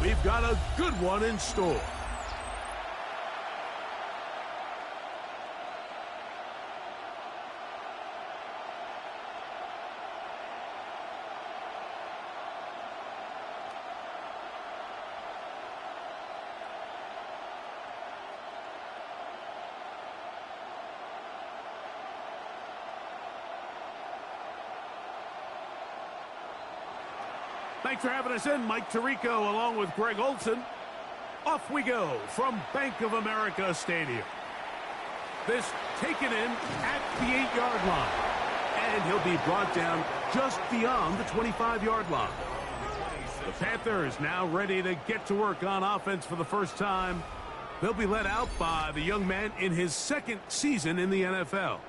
we've got a good one in store. Thanks for having us in, Mike Tirico, along with Greg Olson. Off we go from Bank of America Stadium. This taken in at the 8-yard line. And he'll be brought down just beyond the 25-yard line. The Panthers now ready to get to work on offense for the first time. They'll be led out by the young man in his second season in the NFL.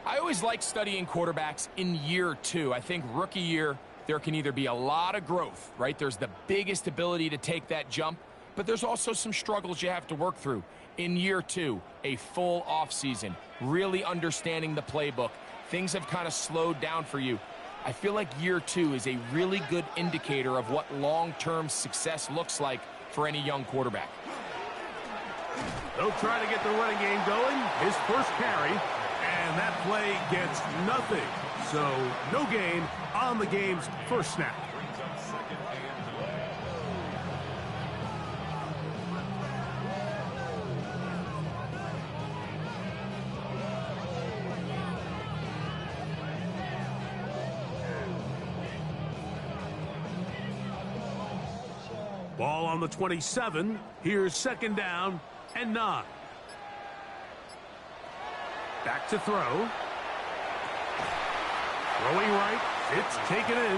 I always like studying quarterbacks in year two. I think rookie year, there can either be a lot of growth, right? There's the biggest ability to take that jump, but there's also some struggles you have to work through. In year two, a full offseason, really understanding the playbook. Things have kind of slowed down for you. I feel like year two is a really good indicator of what long-term success looks like for any young quarterback. They'll try to get the running game going. His first carry, and that play gets nothing. So, no gain on the game's first snap. Ball on the 27. Here's second down and 9. Back to throw. Throwing right, it's taken in,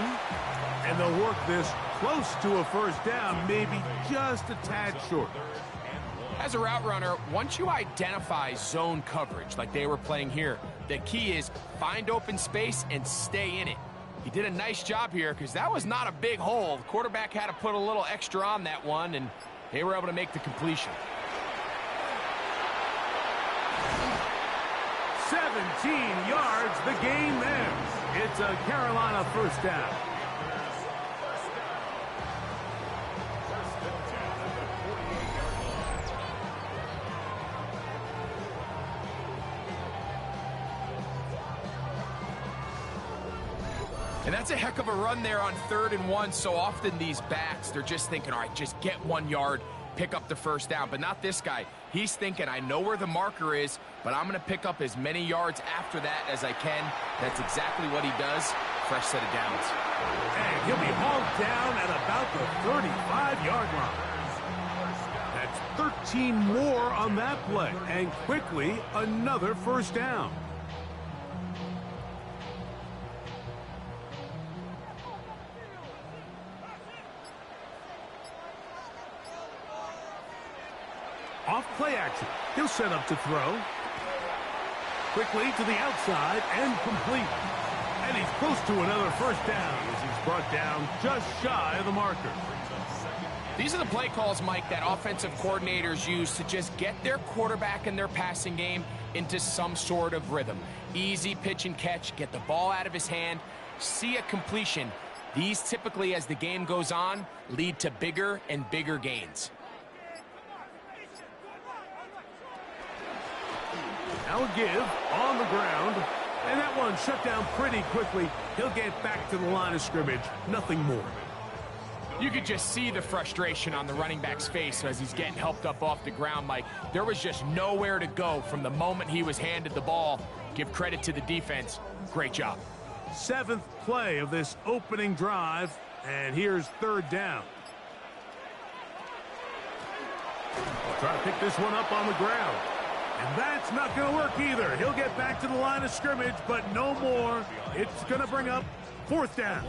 and they'll work this close to a first down, maybe just a tad short. As a route runner, once you identify zone coverage like they were playing here, the key is find open space and stay in it. He did a nice job here because that was not a big hole. The quarterback had to put a little extra on that one, and they were able to make the completion. 17 yards, the gain there. It's a Carolina first down. And that's a heck of a run there on 3rd and 1. So often these backs, they're just thinking, all right, just get 1 yard, pick up the first down. But not this guy. He's thinking, I know where the marker is, but I'm going to pick up as many yards after that as I can. That's exactly what he does. Fresh set of downs. And he'll be hauled down at about the 35-yard line. That's 13 more on that play. And quickly, another first down. Off play action. He'll set up to throw. Quickly to the outside and complete. And he's close to another first down as he's brought down just shy of the marker. These are the play calls, Mike, that offensive coordinators use to just get their quarterback and their passing game into some sort of rhythm. Easy pitch and catch, get the ball out of his hand, see a completion. These typically, as the game goes on, lead to bigger and bigger gains. Now a give on the ground, and that one shut down pretty quickly. He'll get back to the line of scrimmage, nothing more. You could just see the frustration on the running back's face as he's getting helped up off the ground, Mike. There was just nowhere to go from the moment he was handed the ball. Give credit to the defense. Great job. 7th play of this opening drive, and here's 3rd down. Try to pick this one up on the ground. And that's not going to work either. He'll get back to the line of scrimmage, but no more. It's going to bring up 4th down.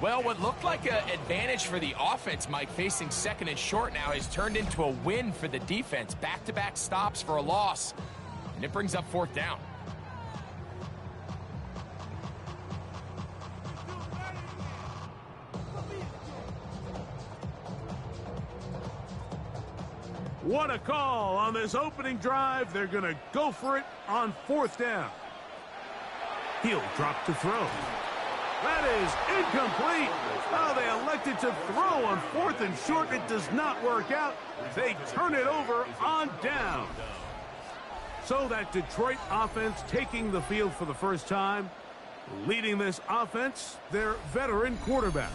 Well, what looked like an advantage for the offense, Mike, facing 2nd and short now, has turned into a win for the defense. Back-to-back stops for a loss. And it brings up 4th down. What a call on this opening drive. They're going to go for it on 4th down. He'll drop to throw. That is incomplete. Oh, they elected to throw on 4th and short. It does not work out. They turn it over on down. So that Detroit offense taking the field for the first time. Leading this offense, their veteran quarterback.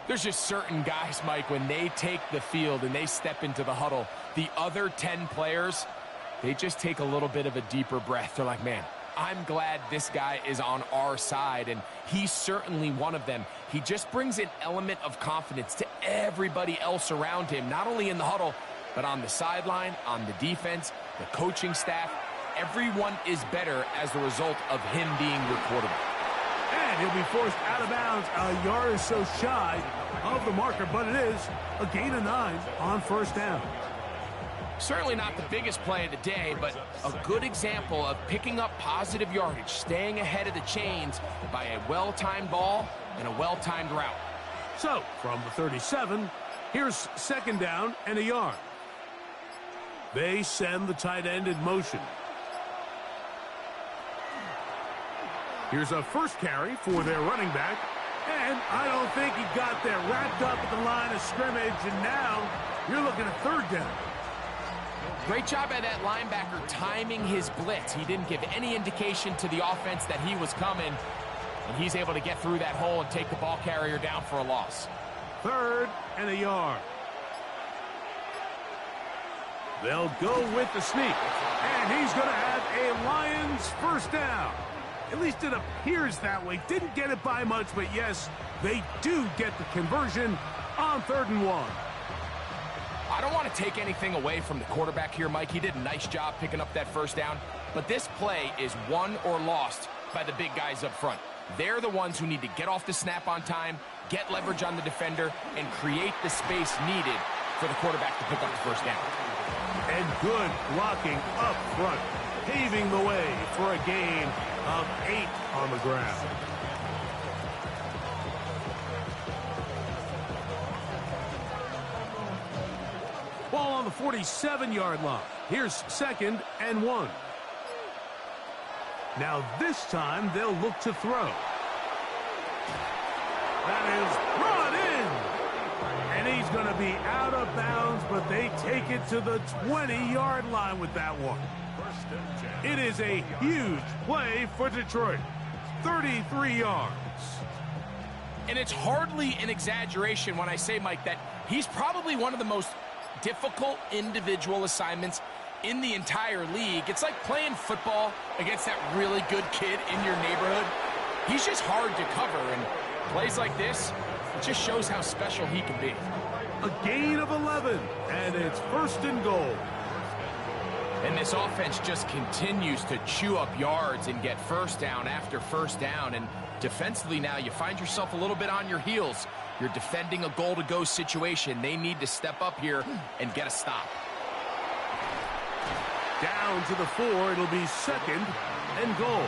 There's just certain guys, Mike, when they take the field and they step into the huddle, the other 10 players, they just take a little bit of a deeper breath. They're like, man, I'm glad this guy is on our side, and he's certainly one of them. He just brings an element of confidence to everybody else around him, not only in the huddle, but on the sideline, on the defense, the coaching staff. Everyone is better as the result of him being your quarterback. And he'll be forced out of bounds a yard or so shy of the marker, but it is a gain of 9 on first down. Certainly not the biggest play of the day, but a good example of picking up positive yardage, staying ahead of the chains by a well-timed ball and a well-timed route. So, from the 37, here's second down and a yard. They send the tight end in motion. Here's a first carry for their running back. And I don't think he got there. Wrapped up at the line of scrimmage, and now you're looking at third down. Great job by that linebacker timing his blitz. He didn't give any indication to the offense that he was coming, and he's able to get through that hole and take the ball carrier down for a loss. Third and a yard. They'll go with the sneak, and he's going to have a Lions first down. At least it appears that way. Didn't get it by much, but yes, they do get the conversion on 3rd and 1. I don't want to take anything away from the quarterback here, Mike. He did a nice job picking up that first down, but this play is won or lost by the big guys up front. They're the ones who need to get off the snap on time, get leverage on the defender, and create the space needed for the quarterback to pick up the first down. And good blocking up front, paving the way for a gain of 8 on the ground. Ball on the 47-yard line. Here's 2nd and 1. Now this time they'll look to throw. That is brought in. And he's going to be out of bounds, but they take it to the 20-yard line with that one. It is a huge play for Detroit. 33 yards. And it's hardly an exaggeration when I say, Mike, that he's probably one of the most difficult individual assignments in the entire league. It's like playing football against that really good kid in your neighborhood. He's just hard to cover, and plays like this, it just shows how special he can be. A gain of 11, and it's 1st and goal. And this offense just continues to chew up yards and get first down after first down. And defensively now, you find yourself a little bit on your heels. You're defending a goal-to-go situation. They need to step up here and get a stop. Down to the 4, it'll be 2nd and goal.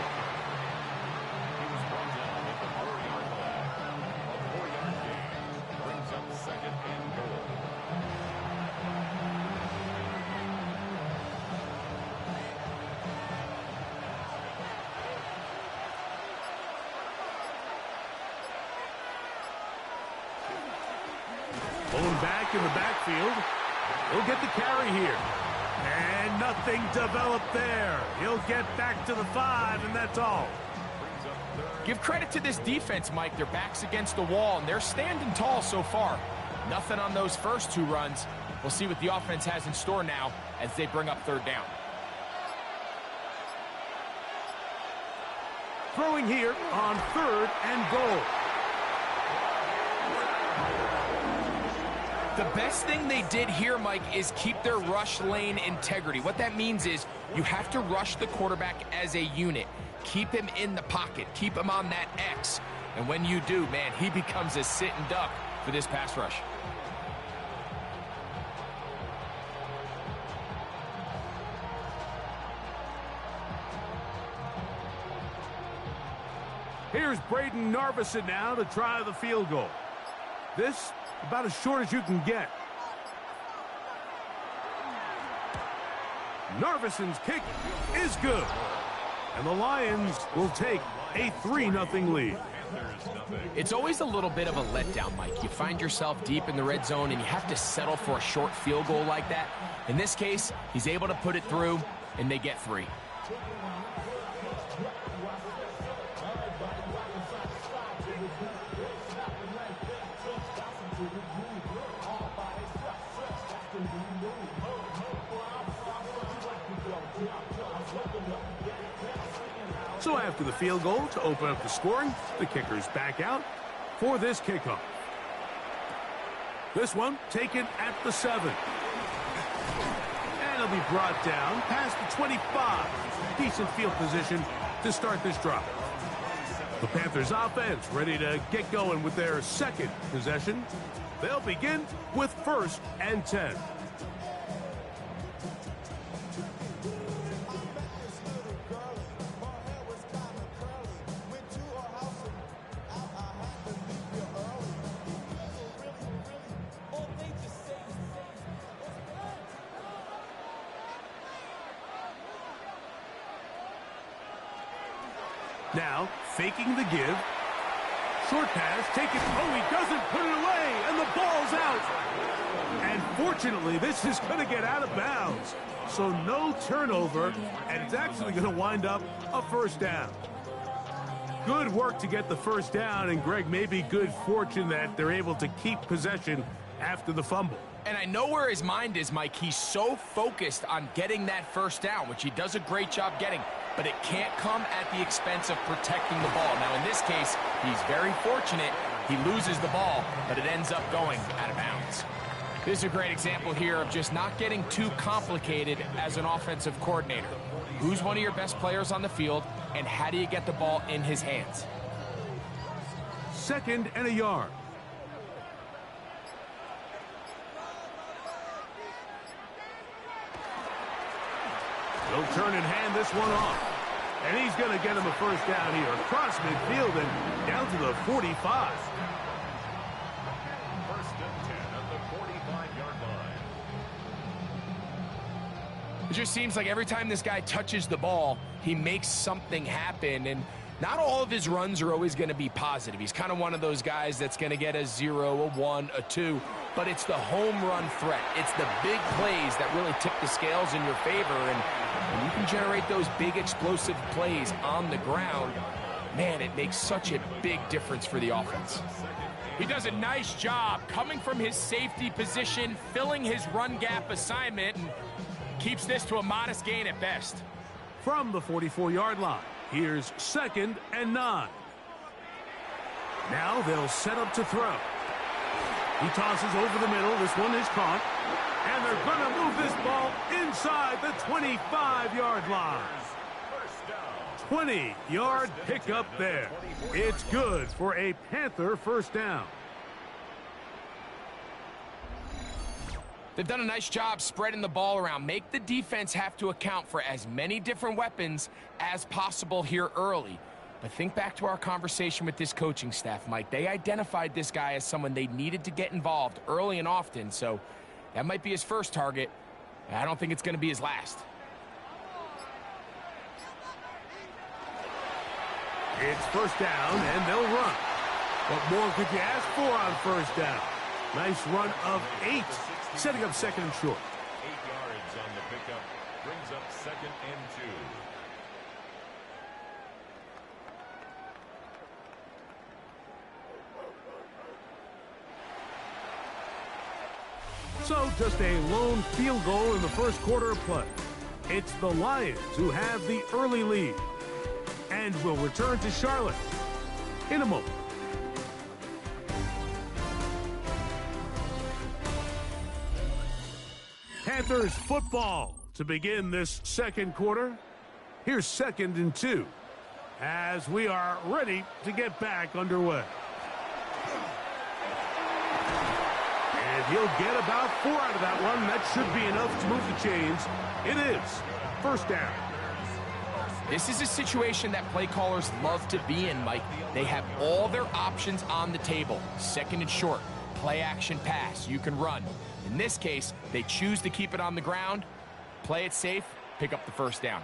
Bone back in the backfield. He'll get the carry here. And nothing developed there. He'll get back to the 5, and that's all. Give credit to this defense, Mike. Their back's against the wall, and they're standing tall so far. Nothing on those first 2 runs. We'll see what the offense has in store now as they bring up 3rd down. Throwing here on 3rd and goal. The best thing they did here, Mike, is keep their rush lane integrity. What that means is you have to rush the quarterback as a unit. Keep him in the pocket. Keep him on that X. And when you do, man, he becomes a sitting duck for this pass rush. Here's Braden Narvison now to try the field goal. This about as short as you can get. Narvison's kick is good. And the Lions will take a 3-0 lead. It's always a little bit of a letdown, Mike. You find yourself deep in the red zone and you have to settle for a short field goal like that. In this case, he's able to put it through, and they get 3. So after the field goal to open up the scoring, the kicker's back out for this kickoff. This one taken at the 7. And it'll be brought down past the 25. Decent field position to start this drive. The Panthers offense ready to get going with their second possession. They'll begin with 1st and 10. Now, faking the give. Short pass, taken. Oh, he doesn't put it away, and the ball's out. And fortunately, this is going to get out of bounds. So no turnover, and it's actually going to wind up a 1st down. Good work to get the 1st down, and Greg, maybe good fortune that they're able to keep possession after the fumble. And I know where his mind is, Mike. He's so focused on getting that 1st down, which he does a great job getting, but it can't come at the expense of protecting the ball. Now, in this case, he's very fortunate. He loses the ball, but it ends up going out of bounds. This is a great example here of just not getting too complicated as an offensive coordinator. Who's one of your best players on the field, and how do you get the ball in his hands? 2nd and a yard. He'll turn and hand this one off. And he's going to get him a 1st down here across midfield and down to the 45. 1st and 10 at the 45-yard line. It just seems like every time this guy touches the ball, he makes something happen. And not all of his runs are always going to be positive. He's kind of one of those guys that's going to get a 0, a 1, a 2. But it's the home run threat. It's the big plays that really tip the scales in your favor. And when you can generate those big explosive plays on the ground, man, it makes such a big difference for the offense. He does a nice job coming from his safety position, filling his run gap assignment, and keeps this to a modest gain at best. From the 44-yard line, here's 2nd and 9. Now they'll set up to throw. He tosses over the middle. This one is caught. And they're going to move this ball inside the 25-yard line. 20-yard pickup there. It's good for a Panther 1st down. They've done a nice job spreading the ball around. Make the defense have to account for as many different weapons as possible here early. But think back to our conversation with this coaching staff, Mike. They identified this guy as someone they needed to get involved early and often, so that might be his 1st target. I don't think it's going to be his last. It's 1st down, and they'll run. What more could you ask for on 1st down? Nice run of 8, setting up 2nd and short. 8 yards on the pickup, brings up 2nd and 2. So just a lone field goal in the 1st quarter of play. It's the Lions who have the early lead and will return to Charlotte in a moment. Panthers football to begin this 2nd quarter. Here's 2nd and 2 as we are ready to get back underway. And he'll get about 4 out of that one. That should be enough to move the chains. It is 1st down. This is a situation that play callers love to be in, Mike. They have all their options on the table. 2nd and short, play action pass, you can run. In this case, they choose to keep it on the ground, play it safe, pick up the 1st down.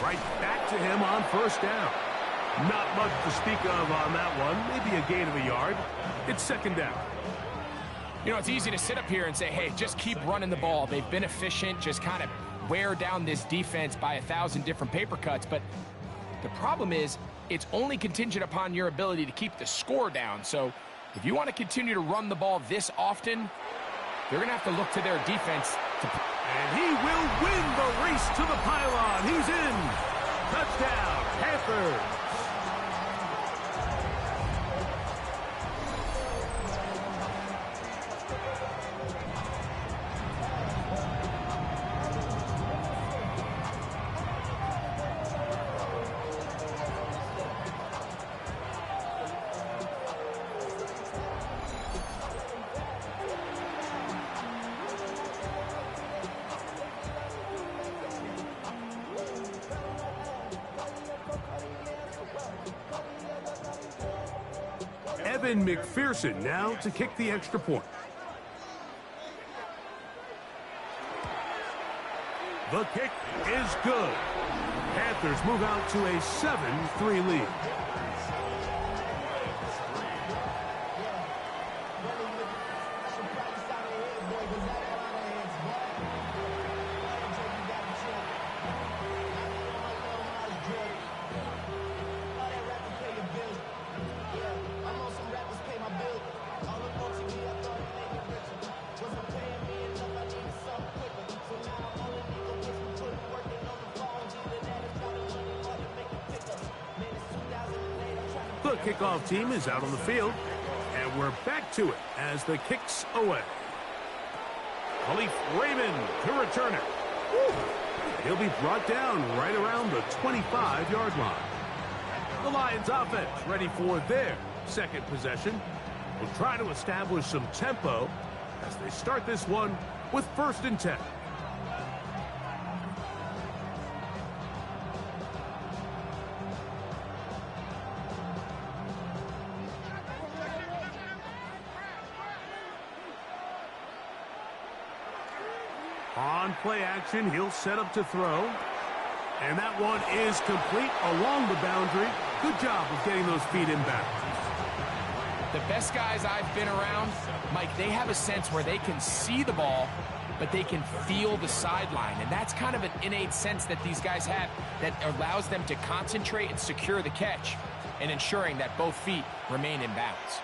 Right back to him on 1st down. Not much to speak of on that one. Maybe a gain of a yard. It's second down. You know, it's easy to sit up here and say, hey, just keep running the ball. They've been efficient, just kind of wear down this defense by 1,000 different paper cuts. But the problem is it's only contingent upon your ability to keep the score down. So if you want to continue to run the ball this often, they're going to have to look to their defense. And he will win the race to the pylon. He's in. Touchdown, Panthers. Evan McPherson now to kick the extra point. The kick is good. Panthers move out to a 7-3 lead. The kickoff team is out on the field, and we're back to it as the kick's away. Khalif Raymond to return it. Woo! He'll be brought down right around the 25-yard line. The Lions offense ready for their second possession. Will try to establish some tempo as they start this one with 1st and 10. On play action, he'll set up to throw. And that one is complete along the boundary. Good job of getting those feet in bounds. The best guys I've been around, Mike, they have a sense where they can see the ball, but they can feel the sideline. And that's kind of an innate sense that these guys have that allows them to concentrate and secure the catch and ensuring that both feet remain in bounds.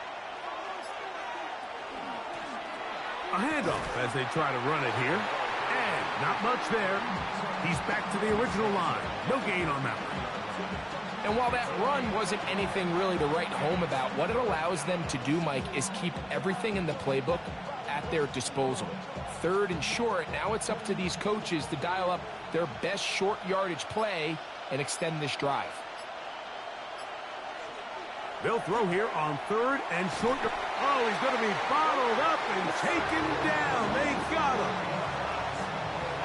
A handoff as they try to run it here. And not much there. He's back to the original line. No gain on that one. And while that run wasn't anything really to write home about, what it allows them to do, Mike, is keep everything in the playbook at their disposal. 3rd and short, now it's up to these coaches to dial up their best short yardage play and extend this drive. They'll throw here on 3rd and short. Oh, he's going to be bottled up and taken down. They got him.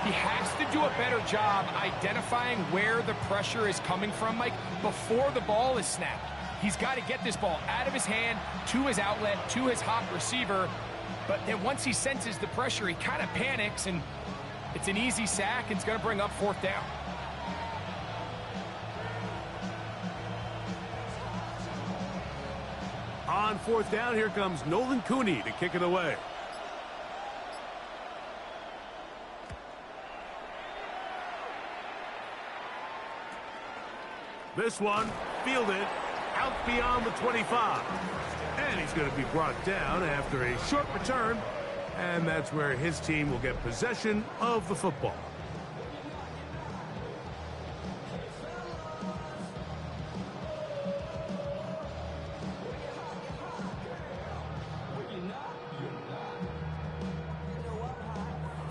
He has to do a better job identifying where the pressure is coming from, Mike, before the ball is snapped. He's got to get this ball out of his hand, to his outlet, to his hot receiver. But then once he senses the pressure, he kind of panics, and it's an easy sack, and it's going to bring up 4th down. On 4th down, here comes Nolan Cooney to kick it away. This one fielded out beyond the 25. And he's going to be brought down after a short return. And that's where his team will get possession of the football.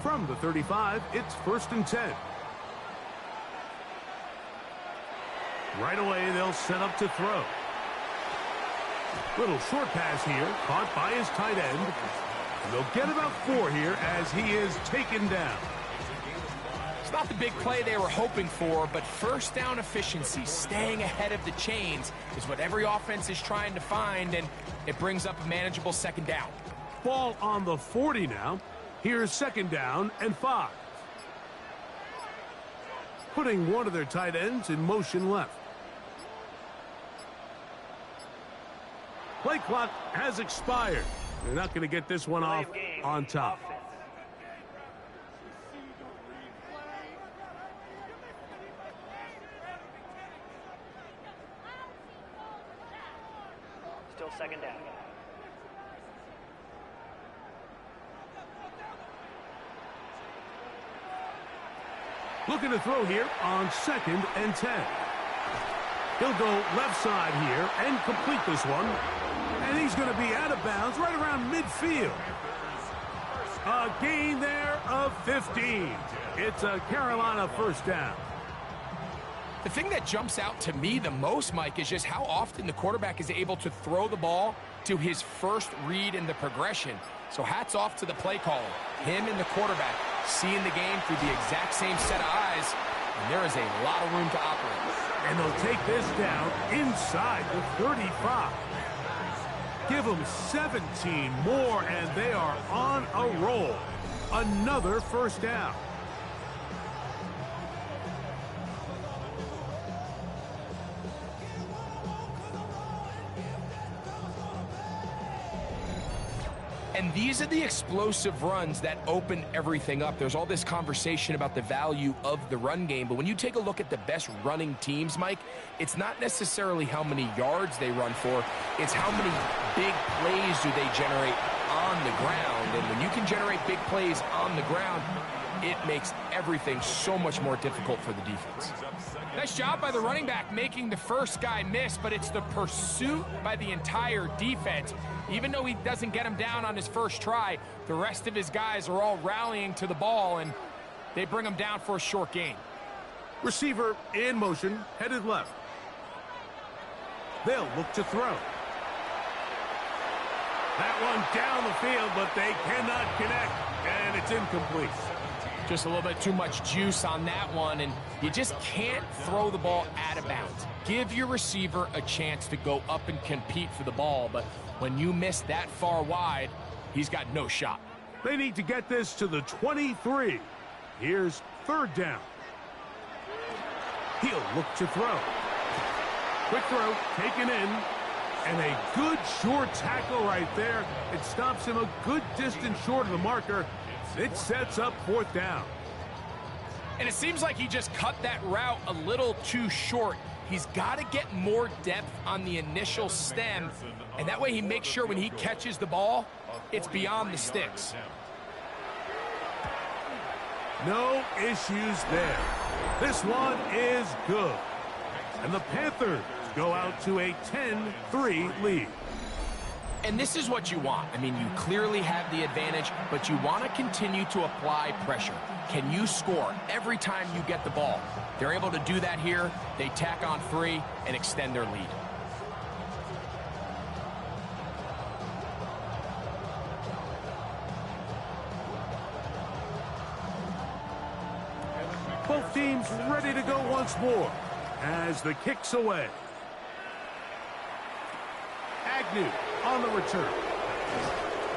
From the 35, it's 1st and 10. Right away, they'll set up to throw. Little short pass here, caught by his tight end. And they'll get about 4 here as he is taken down. It's not the big play they were hoping for, but 1st down efficiency, staying ahead of the chains, is what every offense is trying to find, and it brings up a manageable 2nd down. Ball on the 40 now. Here's 2nd down and 5. Putting one of their tight ends in motion left. Play clock has expired. They're not going to get this one off on top. Still second down. Looking to throw here on 2nd and 10. He'll go left side here and complete this one. And he's going to be out of bounds right around midfield. A gain there of 15. It's a Carolina first down. The thing that jumps out to me the most, Mike, is just how often the quarterback is able to throw the ball to his first read in the progression. So hats off to the play caller. Him and the quarterback seeing the game through the exact same set of eyes, and there is a lot of room to operate. And they'll take this down inside the 35. Give them 17 more, and they are on a roll. Another first down. And these are the explosive runs that open everything up. There's all this conversation about the value of the run game, but when you take a look at the best running teams, Mike, it's not necessarily how many yards they run for, it's how many big plays do they generate on the ground. And when you can generate big plays on the ground, it makes everything so much more difficult for the defense. Nice job by the running back making the first guy miss, but it's the pursuit by the entire defense. Even though he doesn't get him down on his first try, the rest of his guys are all rallying to the ball, and they bring him down for a short gain. Receiver in motion, headed left. They'll look to throw. That one down the field, but they cannot connect, and it's incomplete. Just a little bit too much juice on that one, and you just can't throw the ball out of bounds. Give your receiver a chance to go up and compete for the ball, but when you miss that far wide, he's got no shot. They need to get this to the 23. Here's 3rd down. He'll look to throw. Quick throw, taken in, and a good short tackle right there. It stops him a good distance short of the marker. It sets up 4th down. And it seems like he just cut that route a little too short. He's got to get more depth on the initial stem, and that way he makes sure when he catches the ball, it's beyond the sticks. No issues there. This one is good. And the Panthers go out to a 10-3 lead. And this is what you want. I mean, you clearly have the advantage, but you want to continue to apply pressure. Can you score every time you get the ball? They're able to do that here. They tack on 3 and extend their lead. Both teams ready to go once more as the kick's away. Agnew on the return.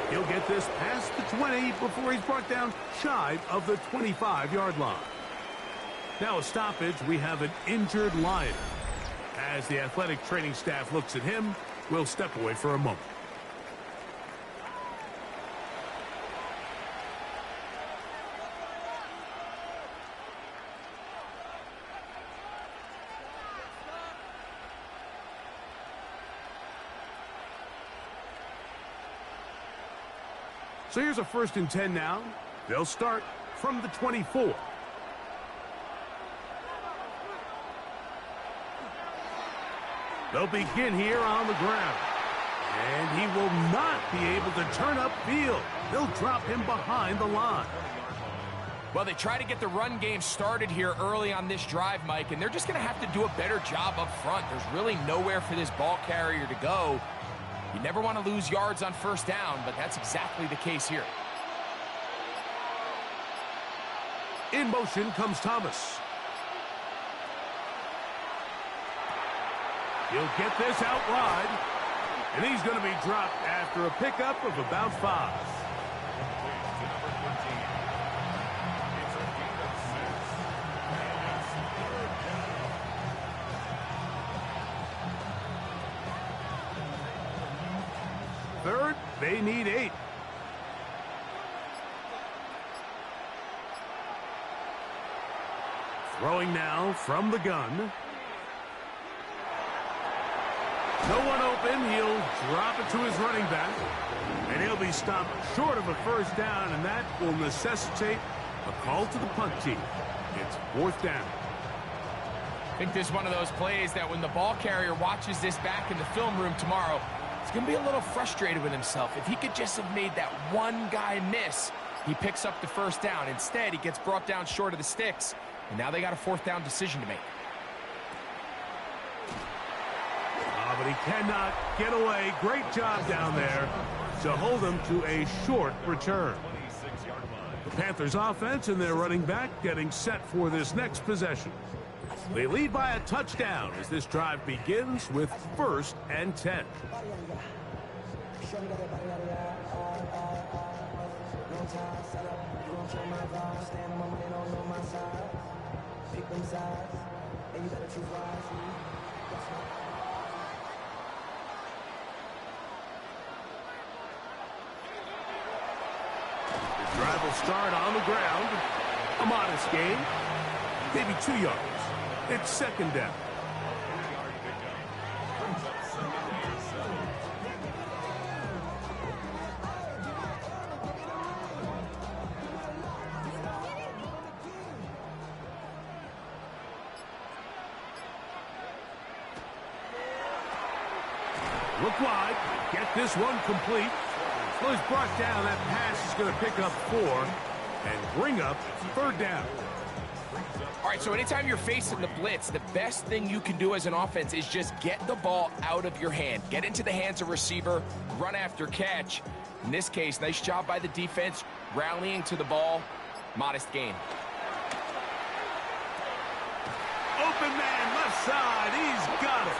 He'll get this past the 20 before he's brought down shy of the 25-yard line. Now a stoppage. We have an injured Lion. As the athletic training staff looks at him, we'll step away for a moment. So here's a 1st and 10 now. They'll start from the 24. They'll begin here on the ground. And he will not be able to turn upfield. They'll drop him behind the line. Well, they try to get the run game started here early on this drive, Mike, and they're just going to have to do a better job up front. There's really nowhere for this ball carrier to go. You never want to lose yards on 1st down, but that's exactly the case here. In motion comes Thomas. He'll get this out wide, and he's going to be dropped after a pickup of about 5. third, they need 8. Throwing now from the gun. No one open. He'll drop it to his running back. And he'll be stopped short of a first down, and that will necessitate a call to the punt team. It's 4th down. I think this is one of those plays that when the ball carrier watches this back in the film room tomorrow, he's going to be a little frustrated with himself. If he could just have made that one guy miss, he picks up the first down. Instead, he gets brought down short of the sticks, and now they got a 4th down decision to make. But he cannot get away. Great job down there to hold him to a short return. The Panthers offense and their running back getting set for this next possession. They lead by a touchdown as this drive begins with 1st and 10. The drive will start on the ground. A modest gain. Maybe 2 yards. It's 2nd down. Look wide. Get this one complete. So he's brought down. That pass is going to pick up 4 and bring up 3rd down. All right, so anytime you're facing the blitz, the best thing you can do as an offense is just get the ball out of your hand. Get into the hands of receiver, run after catch. In this case, nice job by the defense, rallying to the ball. Modest gain. Open man, left side. He's got it.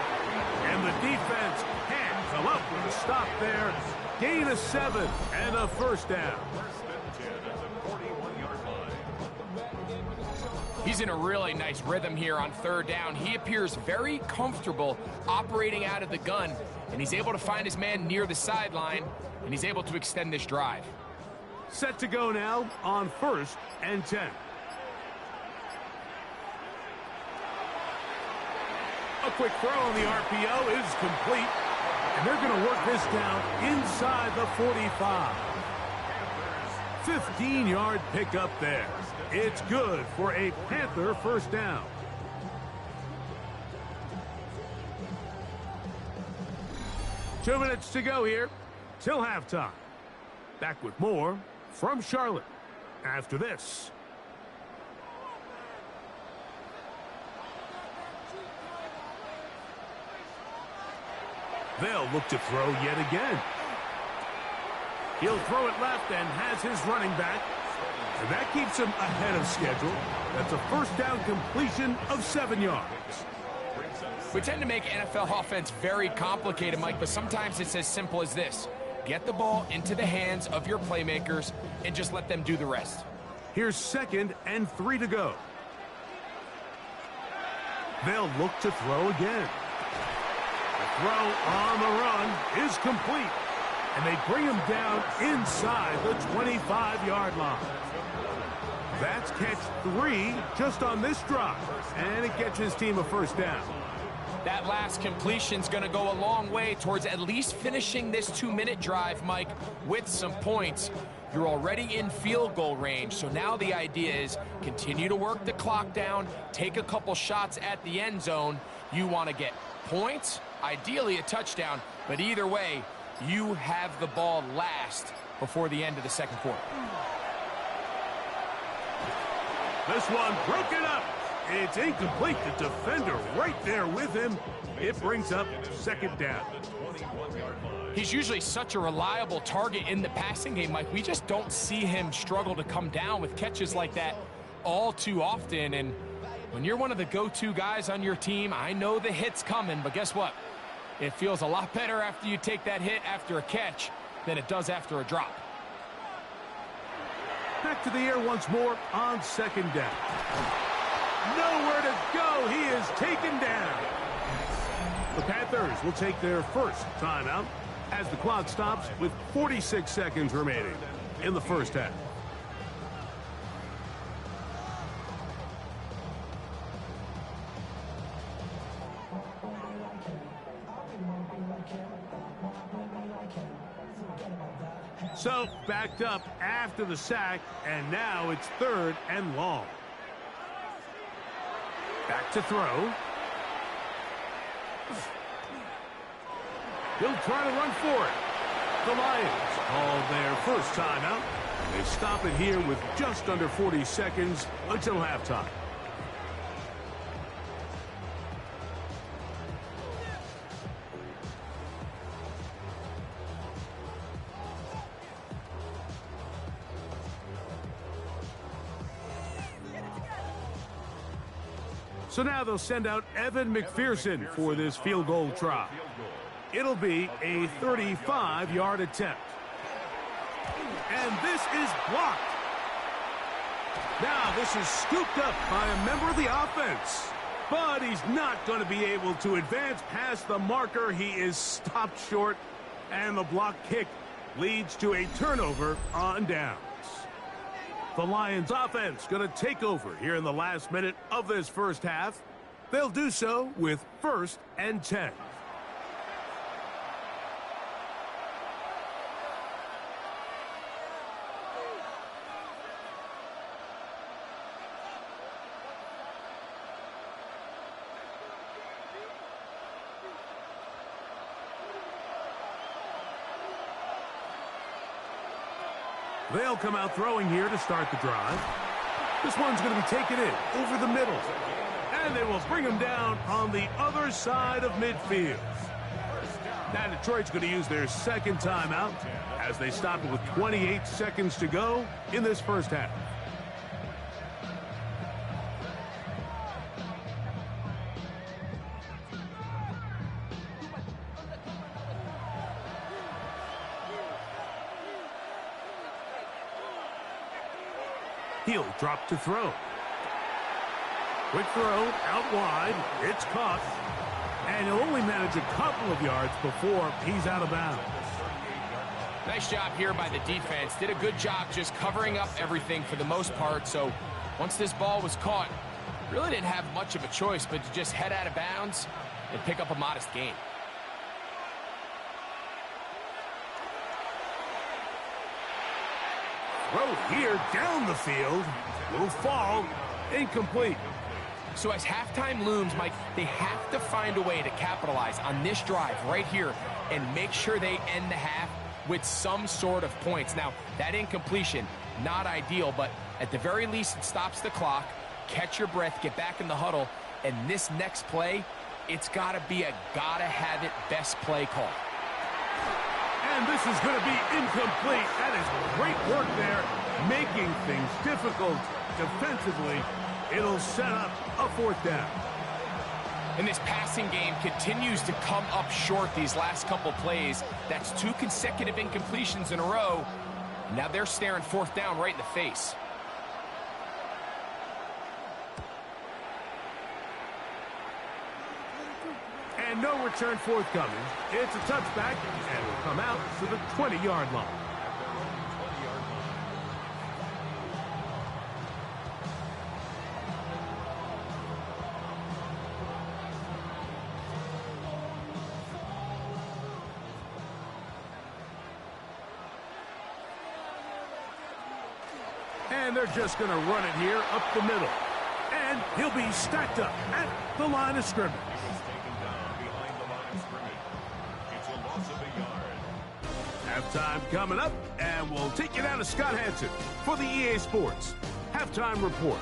And the defense can't come up with a stop there. Gain of 7 and a 1st down. He's in a really nice rhythm here on 3rd down. He appears very comfortable operating out of the gun, and he's able to find his man near the sideline, and he's able to extend this drive. Set to go now on 1st and 10. A quick throw on the RPO is complete, and they're going to work this down inside the 45. 15-yard pickup there. It's good for a Panther 1st down. Two minutes to go here till halftime. Back with more from Charlotte after this. They'll look to throw yet again. He'll throw it left and has his running back. And that keeps him ahead of schedule. That's a 1st down completion of 7 yards. We tend to make NFL offense very complicated, Mike, but sometimes it's as simple as this. Get the ball into the hands of your playmakers and just let them do the rest. Here's 2nd and 3 to go. They'll look to throw again. The throw on the run is complete. And they bring him down inside the 25-yard line. That's catch 3 just on this drive. And it gets his team a 1st down. That last completion's going to go a long way towards at least finishing this 2-minute drive, Mike, with some points. You're already in field goal range, so now the idea is continue to work the clock down, take a couple shots at the end zone. You want to get points, ideally a touchdown, but either way, you have the ball last before the end of the 2nd quarter. This one broken up. It's incomplete. The defender right there with him. It brings up 2nd down. He's usually such a reliable target in the passing game, Mike. We just don't see him struggle to come down with catches like that all too often. And when you're one of the go-to guys on your team, I know the hit's coming, but guess what? It feels a lot better after you take that hit after a catch than it does after a drop. Back to the air once more on 2nd down. Nowhere to go. He is taken down. The Panthers will take their first timeout as the clock stops with 46 seconds remaining in the first half. So, backed up after the sack, and now it's 3rd and long. Back to throw. He'll try to run for it. The Lions call their first timeout. They stop it here with just under 40 seconds until halftime. So now they'll send out Evan McPherson for this field goal try. It'll be a 35-yard attempt. And this is blocked. Now this is scooped up by a member of the offense. But he's not going to be able to advance past the marker. He is stopped short. And the block kick leads to a turnover on downs. The Lions offense going to take over here in the last minute of this first half. They'll do so with 1st and 10. They'll come out throwing here to start the drive. This one's going to be taken in over the middle. And they will bring him down on the other side of midfield. Now Detroit's going to use their second timeout as they stop it with 28 seconds to go in this first half. He'll drop to throw. Quick throw out wide. It's caught. And he'll only manage a couple of yards before he's out of bounds. Nice job here by the defense. Did a good job just covering up everything for the most part. So once this ball was caught, really didn't have much of a choice but to just head out of bounds and pick up a modest gain. Throw here down the field. Will fall. Incomplete. So as halftime looms, Mike, they have to find a way to capitalize on this drive right here and make sure they end the half with some sort of points. Now, that incompletion, not ideal, but at the very least, it stops the clock. Catch your breath, get back in the huddle, and this next play, it's got to be a gotta-have-it best play call. And this is going to be incomplete. That is great work there, making things difficult defensively. It'll set up a 4th down. And this passing game continues to come up short these last couple plays. That's 2 consecutive incompletions in a row. Now they're staring 4th down right in the face. And no return forthcoming. It's a touchback, and will come out to the 20-yard line. And they're just going to run it here up the middle. And he'll be stacked up at the line of scrimmage. Halftime coming up, and we'll take you down to Scott Hansen for the EA Sports Halftime Report.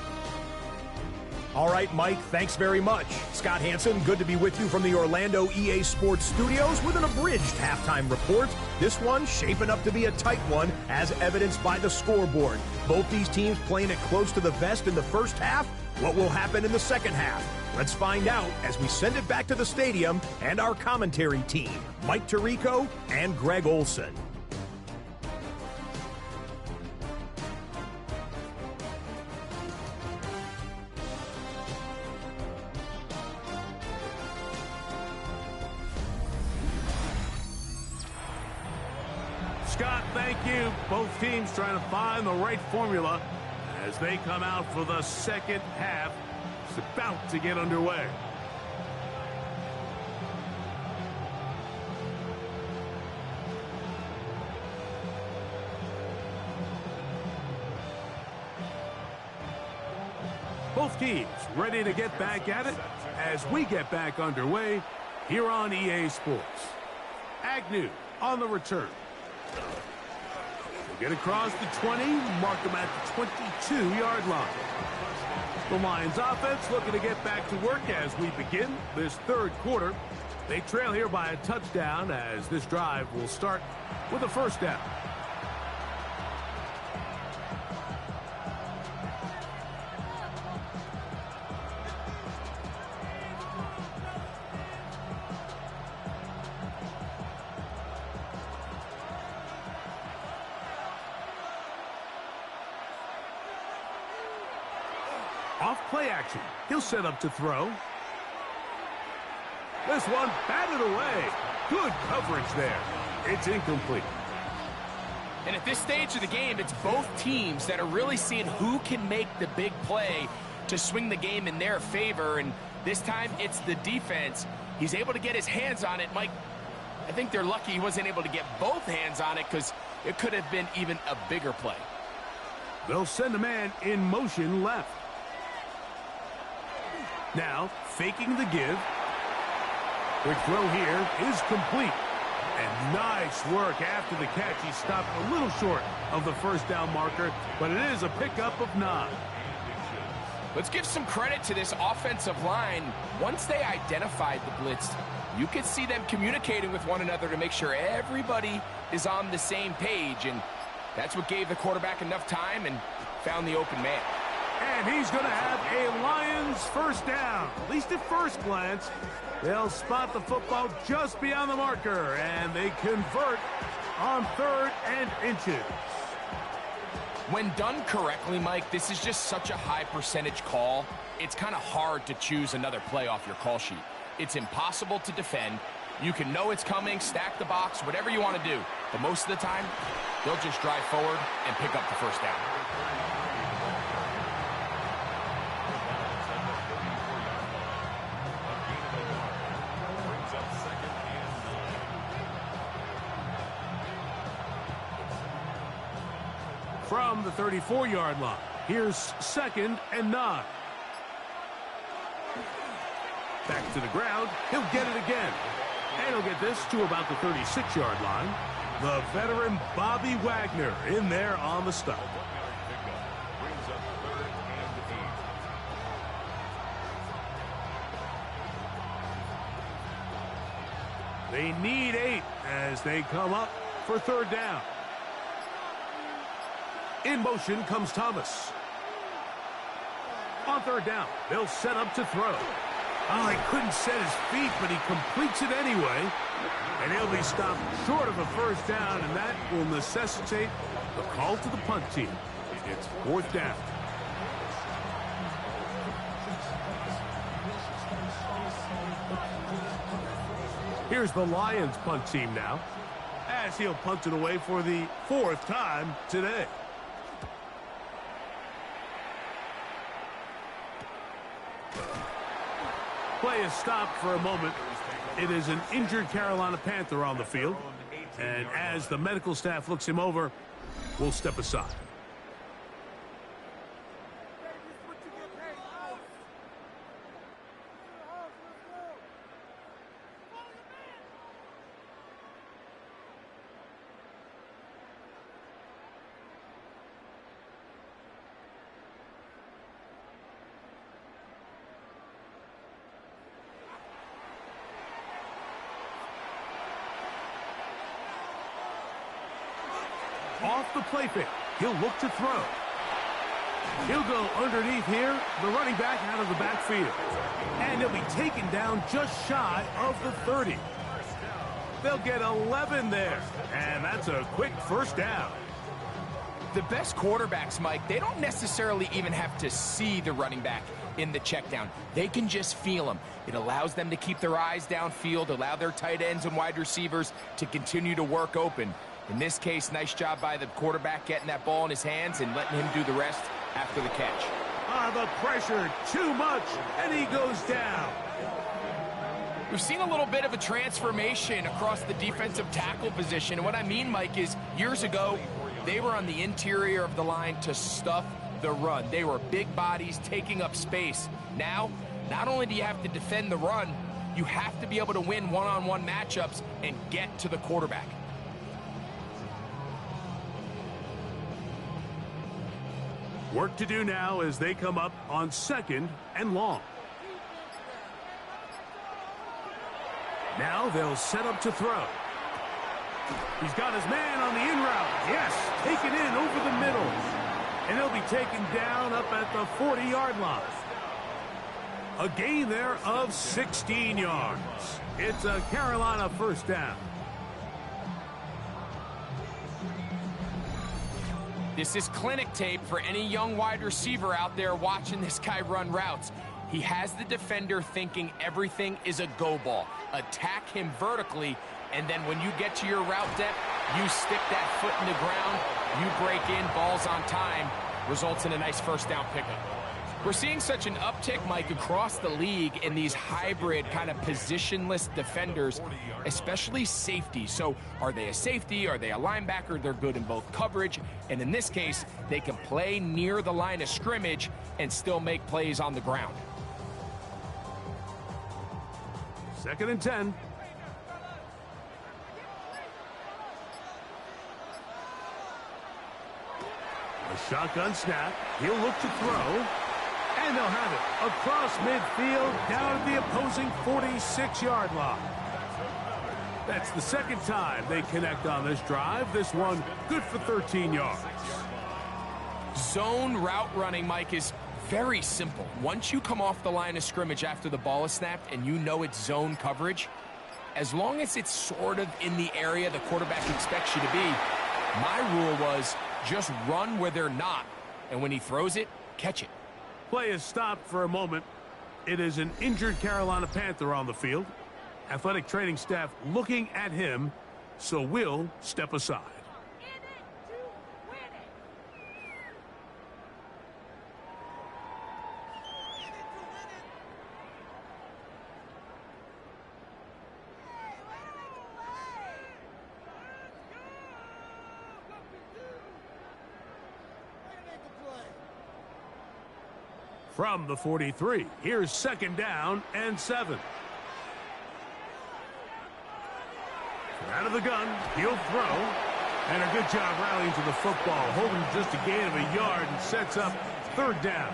All right, Mike, thanks very much. Scott Hansen, good to be with you from the Orlando EA Sports Studios with an abridged halftime report. This one shaping up to be a tight one, as evidenced by the scoreboard. Both these teams playing it close to the vest in the first half. What will happen in the second half? Let's find out as we send it back to the stadium and our commentary team, Mike Tirico and Greg Olson. Scott, thank you. Both teams trying to find the right formula as they come out for the second half. It's about to get underway. Both teams ready to get back at it as we get back underway here on EA Sports. Agnew on the return. We'll get across the 20, mark them at the 22-yard line. The Lions offense looking to get back to work as we begin this third quarter. They trail here by a touchdown as this drive will start with a first down. Off play action. He'll set up to throw. This one batted away. Good coverage there. It's incomplete. And at this stage of the game, it's both teams that are really seeing who can make the big play to swing the game in their favor. And this time, it's the defense. He's able to get his hands on it. Mike, I think they're lucky he wasn't able to get both hands on it because it could have been even a bigger play. They'll send a man in motion left. Now, faking the give. Quick throw here is complete. And nice work after the catch. He stopped a little short of the first down marker, but it is a pickup of 9. Let's give some credit to this offensive line. Once they identified the blitz, you could see them communicating with one another to make sure everybody is on the same page. And that's what gave the quarterback enough time and found the open man. And he's going to have a Lions first down. At least at first glance, they'll spot the football just beyond the marker, and they convert on 3rd and inches. When done correctly, Mike, this is just such a high percentage call. It's kind of hard to choose another play off your call sheet. It's impossible to defend. You can know it's coming, stack the box, whatever you want to do. But most of the time, they'll just drive forward and pick up the first down. From the 34-yard line, here's 2nd and 9. Back to the ground. He'll get it again. And he'll get this to about the 36-yard line. The veteran Bobby Wagner in there on the stop. They need 8 as they come up for 3rd down. In motion comes Thomas. On 3rd down, they'll set up to throw. Oh, he couldn't set his feet, but he completes it anyway. And he'll be stopped short of a first down, and that will necessitate the call to the punt team. It's 4th down. Here's the Lions punt team now, as he'll punt it away for the 4th time today. Play is stopped for a moment. It is an injured Carolina Panther on the field. And as the medical staff looks him over, we'll step aside. Off the play fake. He'll look to throw. He'll go underneath here. The running back out of the backfield. And he'll be taken down just shy of the 30. They'll get 11 there. And that's a quick first down. The best quarterbacks, Mike, they don't necessarily even have to see the running back in the check down. They can just feel him. It allows them to keep their eyes downfield, allow their tight ends and wide receivers to continue to work open. In this case, nice job by the quarterback getting that ball in his hands and letting him do the rest after the catch. The pressure, too much, and he goes down. We've seen a little bit of a transformation across the defensive tackle position. And what I mean, Mike, is years ago, they were on the interior of the line to stuff the run. They were big bodies taking up space. Now, not only do you have to defend the run, you have to be able to win one-on-one matchups and get to the quarterback. Work to do now as they come up on 2nd and long. Now they'll set up to throw. He's got his man on the in route. Yes, taken in over the middle. And he'll be taken down up at the 40-yard line. A gain there of 16 yards. It's a Carolina first down. This is clinic tape for any young wide receiver out there watching this guy run routes. He has the defender thinking everything is a go ball. Attack him vertically, and then when you get to your route depth, you stick that foot in the ground, you break in, balls on time, results in a nice first down pickup. We're seeing such an uptick, Mike, across the league in these hybrid kind of positionless defenders, especially safety. So are they a safety? Are they a linebacker? They're good in both coverage. And in this case, they can play near the line of scrimmage and still make plays on the ground. 2nd and 10. A shotgun snap. He'll look to throw. And they'll have it across midfield down at the opposing 46-yard line. That's the 2nd time they connect on this drive. This one good for 13 yards. Zone route running, Mike, is very simple. Once you come off the line of scrimmage after the ball is snapped and you know it's zone coverage, as long as it's sort of in the area the quarterback expects you to be, my rule was just run where they're not. And when he throws it, catch it. Play is stopped for a moment. It is an injured Carolina Panther on the field. Athletic training staff looking at him, so we'll step aside. From the 43, here's 2nd down and 7. Out of the gun, he'll throw. And a good job rallying to the football, holding just a gain of a yard and sets up 3rd down.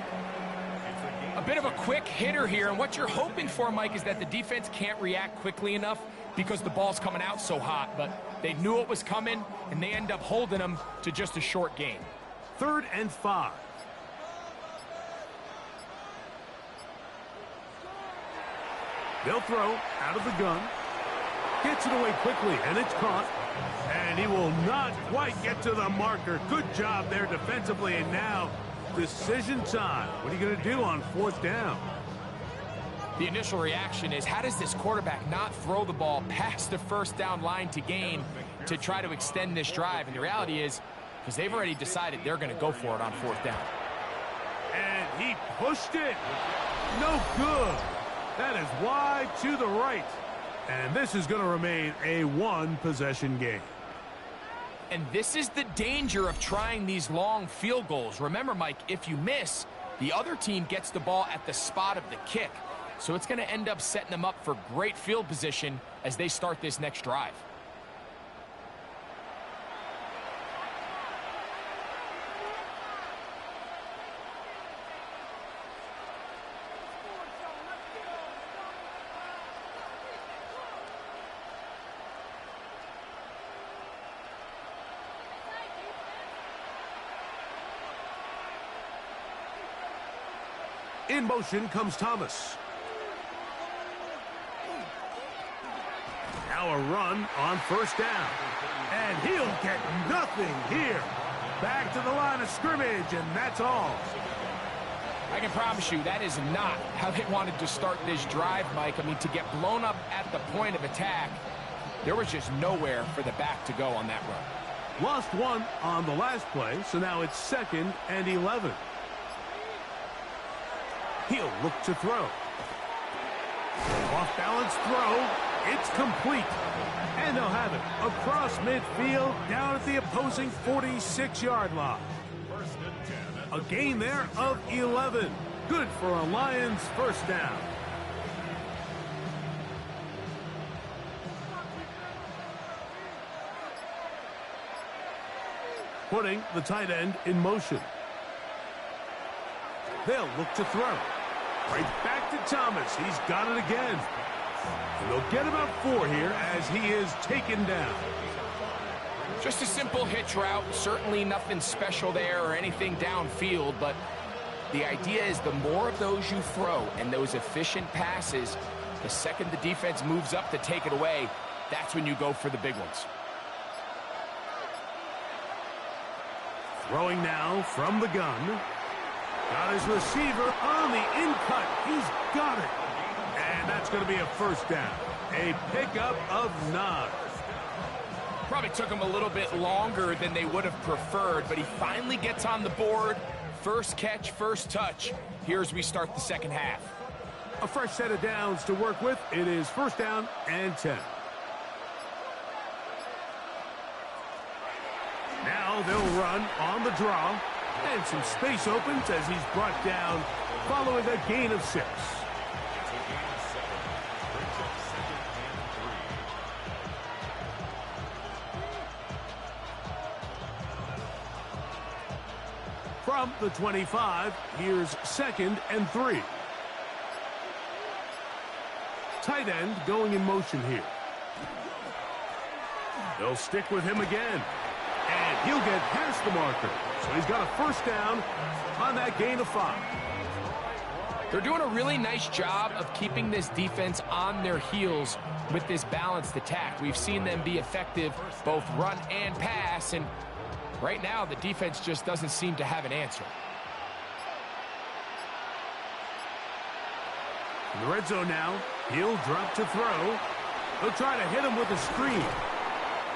A bit of a quick hitter here, and what you're hoping for, Mike, is that the defense can't react quickly enough because the ball's coming out so hot, but they knew it was coming, and they end up holding them to just a short gain. 3rd and 5. They'll throw out of the gun. Gets it away quickly, and it's caught. And he will not quite get to the marker. Good job there defensively, and now decision time. What are you going to do on 4th down? The initial reaction is, how does this quarterback not throw the ball past the 1st down line to gain to try to extend this drive? And the reality is, because they've already decided they're going to go for it on 4th down. And he pushed it. No good. That is wide to the right. And this is going to remain a 1-possession game. And this is the danger of trying these long field goals. Remember, Mike, if you miss, the other team gets the ball at the spot of the kick. So it's going to end up setting them up for great field position as they start this next drive. In motion comes Thomas. Now a run on 1st down. And he'll get nothing here. Back to the line of scrimmage, and that's all. I can promise you that is not how they wanted to start this drive, Mike. I mean, to get blown up at the point of attack, there was just nowhere for the back to go on that run. Lost one on the last play, so now it's 2nd and 11. He'll look to throw. Off balance throw. It's complete. And they'll have it across midfield down at the opposing 46-yard line. A gain there of 11. Good for a Lions first down. Putting the tight end in motion. They'll look to throw. Right back to Thomas. He's got it again. And they'll get about 4 here as he is taken down. Just a simple hitch route. Certainly nothing special there or anything downfield, but the idea is the more of those you throw and those efficient passes, the second the defense moves up to take it away, that's when you go for the big ones. Throwing now from the gun. Got his receiver on the in-cut. He's got it. And that's going to be a first down. A pickup of 9. Probably took him a little bit longer than they would have preferred, but he finally gets on the board. First catch, first touch. Here as we start the second half. A fresh set of downs to work with. It is first down and 10. Now they'll run on the draw. And some space opens as he's brought down following a gain of 6. From the 25, here's 2nd and 3. Tight end going in motion here. They'll stick with him again. And he'll get past the marker. So he's got a first down on that gain of 5. They're doing a really nice job of keeping this defense on their heels with this balanced attack. We've seen them be effective both run and pass, and right now the defense just doesn't seem to have an answer. In the red zone now, he'll drop to throw. They'll try to hit him with a screen.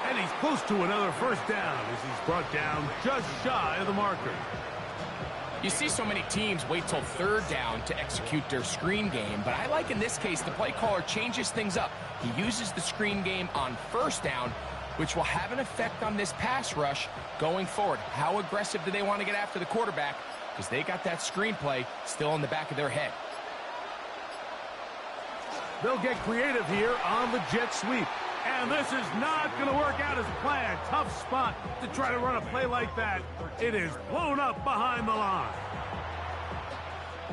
And he's close to another first down as he's brought down just shy of the marker. You see so many teams wait till 3rd down to execute their screen game, but I like in this case the play caller changes things up. He uses the screen game on 1st down, which will have an effect on this pass rush going forward. How aggressive do they want to get after the quarterback? Because they got that screen play still in the back of their head. They'll get creative here on the jet sweep. And this is not going to work out as a plan. Tough spot to try to run a play like that. It is blown up behind the line.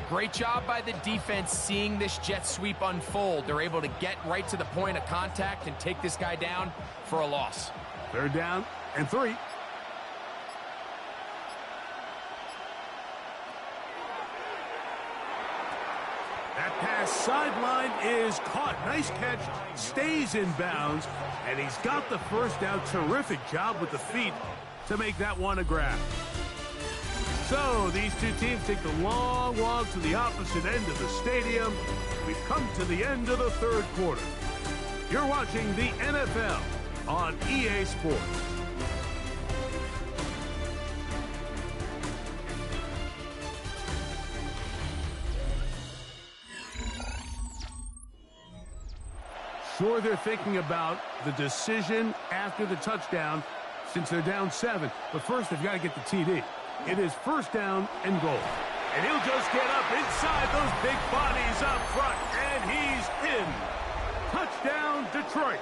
Great job by the defense seeing this jet sweep unfold. They're able to get right to the point of contact and take this guy down for a loss. 3rd down and 3. That pass sideline is caught. Nice catch. Stays in bounds. And he's got the first down. Terrific job with the feet to make that one a grab. So these two teams take the long walk to the opposite end of the stadium. We've come to the end of the 3rd quarter. You're watching the NFL on EA Sports. Sure, they're thinking about the decision after the touchdown since they're down 7. But first, they've got to get the TD. It is first down and goal. And he'll just get up inside those big bodies up front. And he's in. Touchdown, Detroit.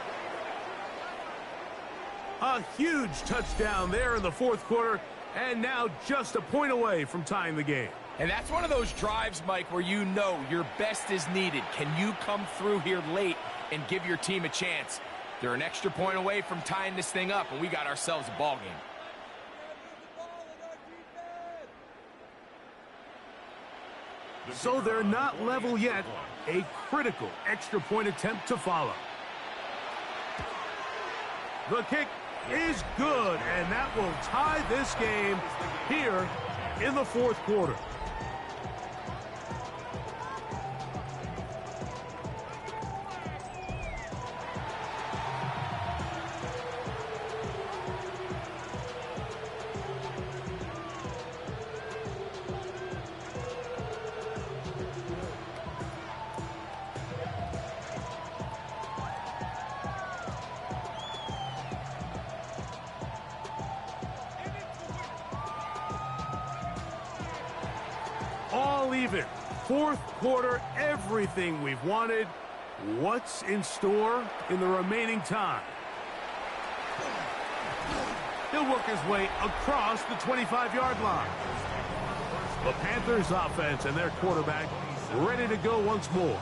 A huge touchdown there in the 4th quarter. And now just a point away from tying the game. And that's one of those drives, Mike, where you know your best is needed. Can you come through here late and give your team a chance? They're an extra point away from tying this thing up, and we got ourselves a ball game. So they're not level yet. A critical extra point attempt to follow. The kick is good, and that will tie this game here in the 4th quarter. all even. Fourth quarter, everything we've wanted. What's in store in the remaining time? He'll work his way across the 25-yard line. The Panthers offense and their quarterback ready to go once more.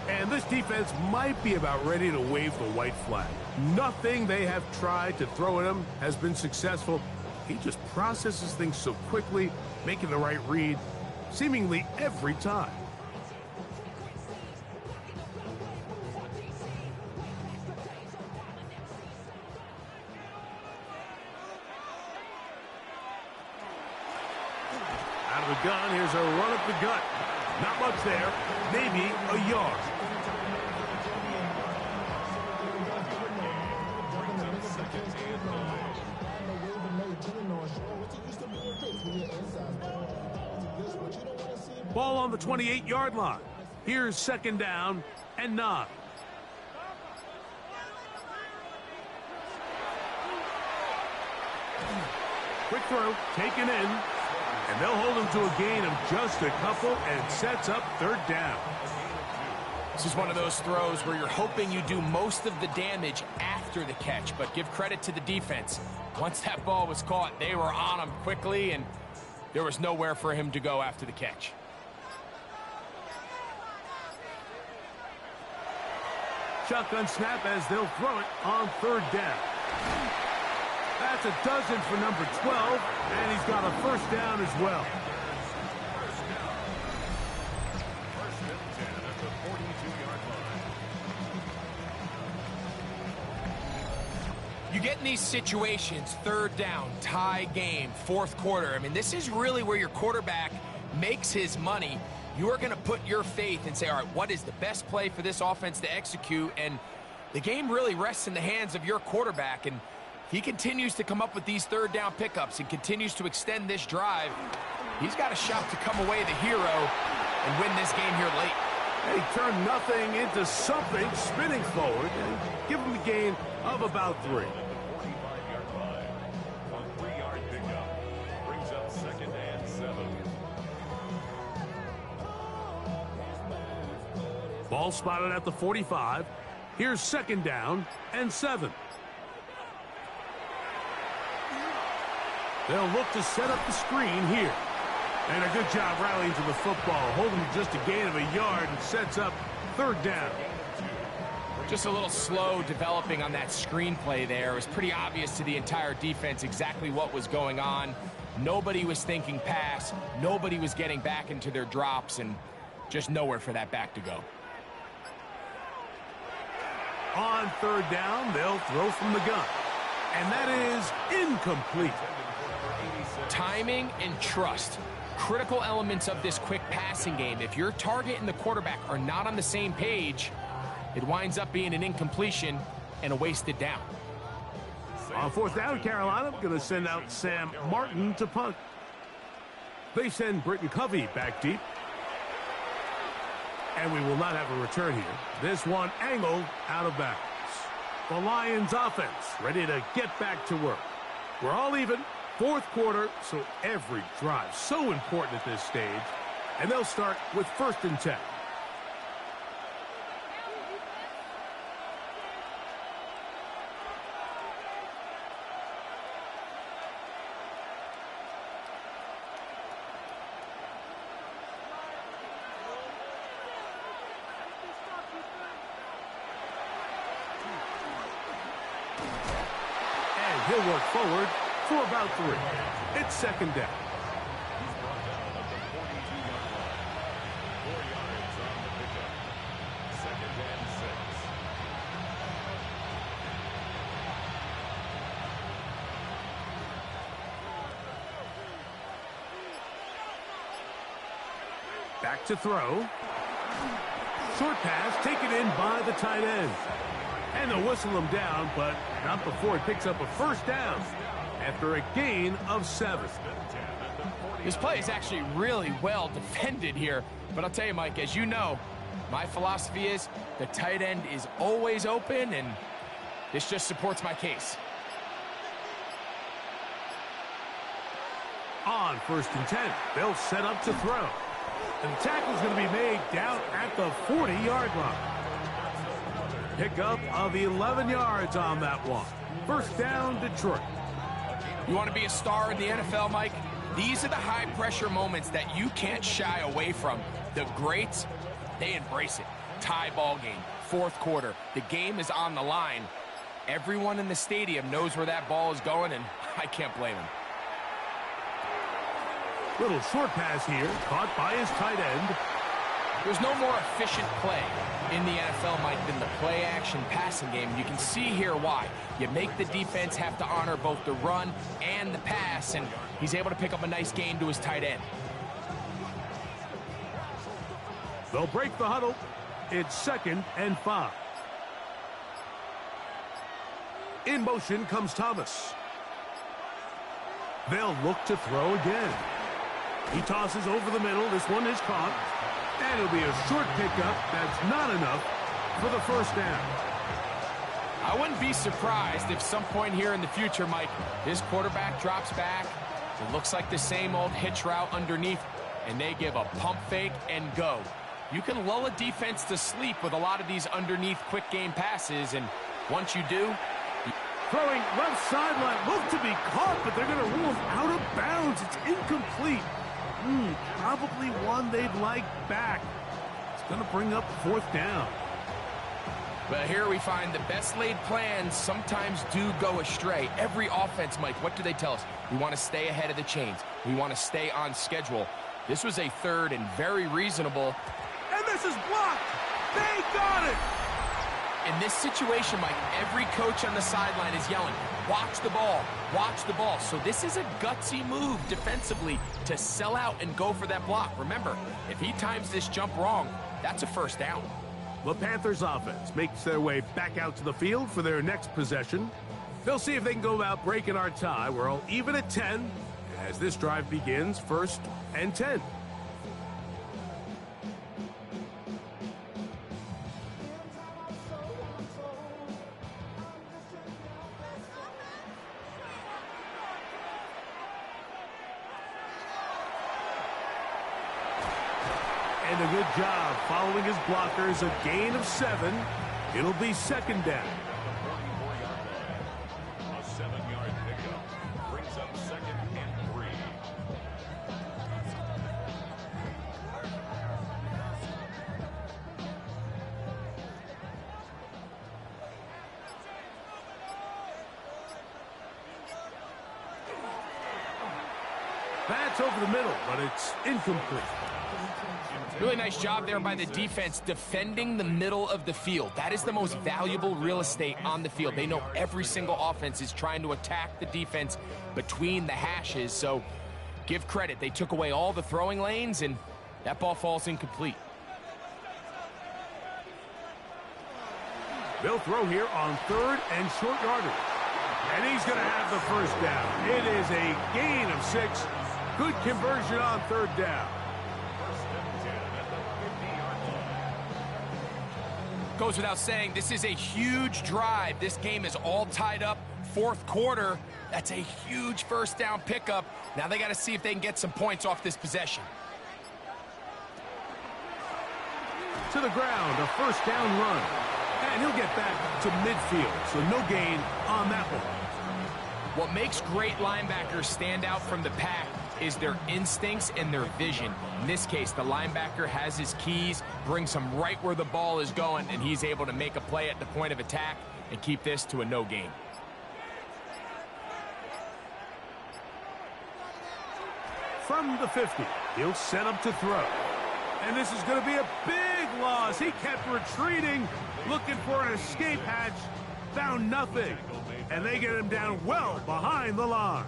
And this defense might be about ready to wave the white flag. Nothing they have tried to throw at him has been successful. He just processes things so quickly, making the right read seemingly every time. Out of the gun, here's a run up the gut. Not much there, maybe a yard. Ball on the 28-yard line. Here's second down and 9. Quick throw, taken in, and they'll hold him to a gain of just a couple and sets up third down. This is one of those throws where you're hoping you do most of the damage after the catch, but give credit to the defense. Once that ball was caught, they were on him quickly, and there was nowhere for him to go after the catch. Shotgun snap as they'll throw it on third down. That's a dozen for number 12, and he's got a first down as well. First and 10 at the 42-yard line. You get in these situations, third down, tie game, fourth quarter. I mean, this is really where your quarterback makes his money. You are going to put your faith and say, all right, what is the best play for this offense to execute? And the game really rests in the hands of your quarterback. And if he continues to come up with these third down pickups and continues to extend this drive, he's got a shot to come away the hero and win this game here late. They turn nothing into something, spinning forward, and give him a gain of about 3. 45-yard line. A 3-yard pickup. Brings up second and 7. Ball spotted at the 45. Here's second down and 7. They'll look to set up the screen here. And a good job rallying to the football, holding just a gain of a yard and sets up third down. Just a little slow developing on that screenplay there. It was pretty obvious to the entire defense exactly what was going on. Nobody was thinking pass. Nobody was getting back into their drops, and just nowhere for that back to go. On third down, they'll throw from the gun. And that is incomplete. Timing and trust. Critical elements of this quick passing game. If your target and the quarterback are not on the same page, it winds up being an incompletion and a wasted down. On fourth down, Carolina going to send out Sam Martin to punt. They send Britton Covey back deep. And we will not have a return here. This one angled out of bounds. The Lions offense ready to get back to work. We're all even. Fourth quarter, so every drive so important at this stage. And they'll start with first and 10. And he'll work forward for about 3. It's second down. He's brought down at the 42-yard line. 4 yards on the pickup. Second and 6. Back to throw. Short pass taken in by the tight end. And they'll whistle him down, but not before he picks up a first down after a gain of 7. This play is actually really well defended here. But I'll tell you, Mike, as you know, my philosophy is the tight end is always open, and this just supports my case. On first and 10, they'll set up to throw. And the tackle's going to be made down at the 40-yard line. Pickup of 11 yards on that one. First down, Detroit. You want to be a star in the NFL, Mike? These are the high-pressure moments that you can't shy away from. The greats, they embrace it. Tie ball game, fourth quarter. The game is on the line. Everyone in the stadium knows where that ball is going, and I can't blame him. Little short pass here, caught by his tight end. There's no more efficient play in the NFL, Mike, than the play-action passing game. You can see here why. You make the defense have to honor both the run and the pass, and he's able to pick up a nice gain to his tight end. They'll break the huddle. It's 2nd and 5. In motion comes Thomas. They'll look to throw again. He tosses over the middle. This one is caught. And it'll be a short pickup. That's not enough for the first down. I wouldn't be surprised if some point here in the future, Mike, this quarterback drops back. It looks like the same old hitch route underneath, and they give a pump fake and go. You can lull a defense to sleep with a lot of these underneath quick game passes, and once you do... Throwing left sideline. Look to be caught, but they're going to rule him out of bounds. It's incomplete. Probably one they'd like back. It's going to bring up 4th down. But here we find the best laid plans sometimes do go astray. Every offense, Mike, what do they tell us? We want to stay ahead of the chains. We want to stay on schedule. This was a 3rd and very reasonable. And this is blocked. They got it. In this situation, Mike, every coach on the sideline is yelling, watch the ball, watch the ball. So this is a gutsy move defensively to sell out and go for that block. Remember, if he times this jump wrong, that's a first down. The Panthers offense makes their way back out to the field for their next possession. They'll see if they can go about breaking our tie. We're all even at 10 as this drive begins, 1st and 10. And a good job following his blockers, a gain of 7. It'll be 2nd down. A 7-yard pickup brings up 2nd and 3. That's over the middle, but it's incomplete. Really nice job there by the defense defending the middle of the field. That is the most valuable real estate on the field. They know every single offense is trying to attack the defense between the hashes, so give credit. They took away all the throwing lanes, and that ball falls incomplete. They'll throw here on 3rd and short yardage. And he's going to have the first down. It is a gain of 6. Good conversion on 3rd down. Goes without saying, this is a huge drive. This game is all tied up. 4th quarter, that's a huge first down pickup. Now they got to see if they can get some points off this possession. To the ground, a first down run. And he'll get back to midfield, so no gain on that one. What makes great linebackers stand out from the pack is their instincts and their vision. In this case, the linebacker has his keys, brings him right where the ball is going, and he's able to make a play at the point of attack and keep this to a no gain. From the 50, he'll set up to throw. And this is going to be a big loss. He kept retreating, looking for an escape hatch, found nothing. And they get him down well behind the line.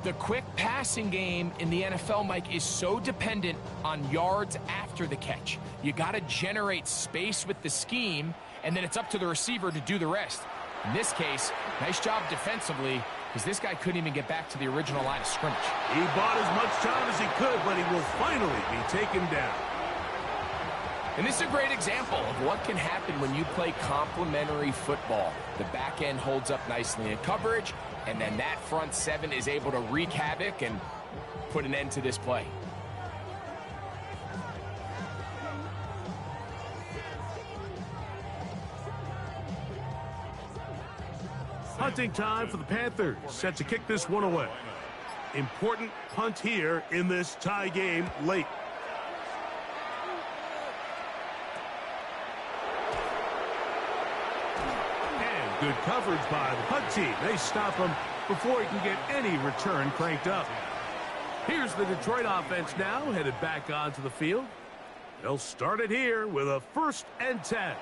The quick passing game in the NFL, Mike, is so dependent on yards after the catch. You got to generate space with the scheme, and then it's up to the receiver to do the rest. In this case, nice job defensively, because this guy couldn't even get back to the original line of scrimmage. He bought as much time as he could, but he will finally be taken down. And this is a great example of what can happen when you play complementary football. The back end holds up nicely in coverage, and then that front 7 is able to wreak havoc and put an end to this play. Punting time for the Panthers, set to kick this one away. Important punt here in this tie game late. And good coverage by the punt team. They stop him before he can get any return cranked up. Here's the Detroit offense now, headed back onto the field. They'll start it here with a 1st and 10.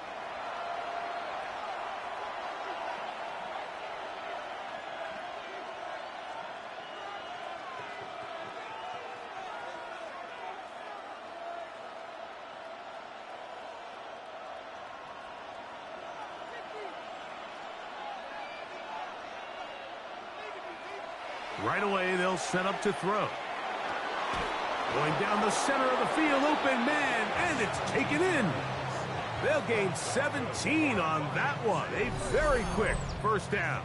Right away, they'll set up to throw. Going down the center of the field, open man, and it's taken in. They'll gain 17 on that one. A very quick 1st down.